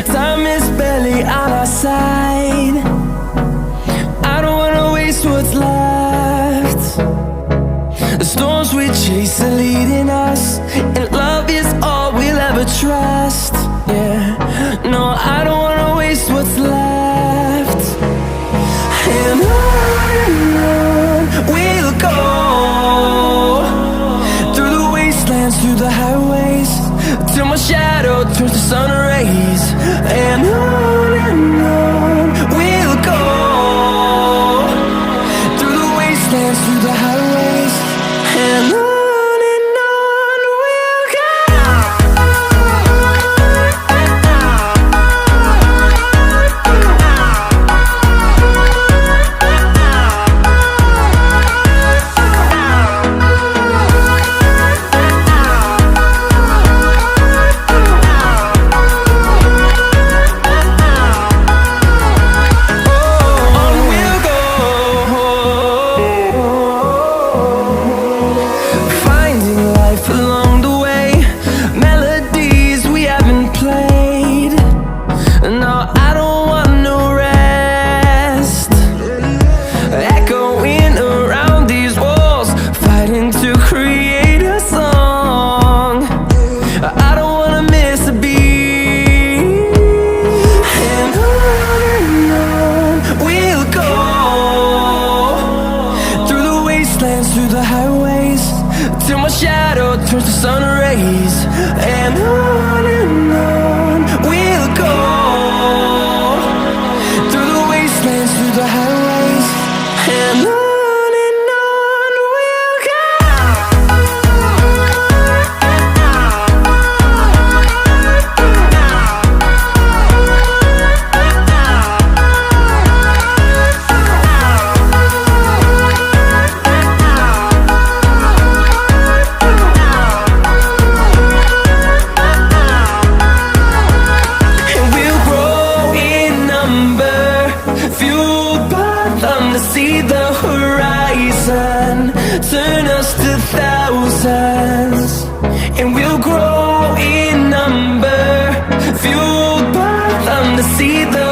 Time is barely on our side. I don't wanna waste what's left. The storms we chase are leading us, and love is all we'll ever trust. Yeah, no, I don't wanna waste what's left. And on we'll go, through the wastelands, through the highways, till my shadow turns to sun rays. And on we'll go, through the wastelands, through the highways, and on we'll go. Through the highways, till my shadow turns to sun rays. And on we'll go, through the wastelands, through the highways, and on we'll go. To see the horizon turn us to thousands, and we'll grow in number, fueled by them to see the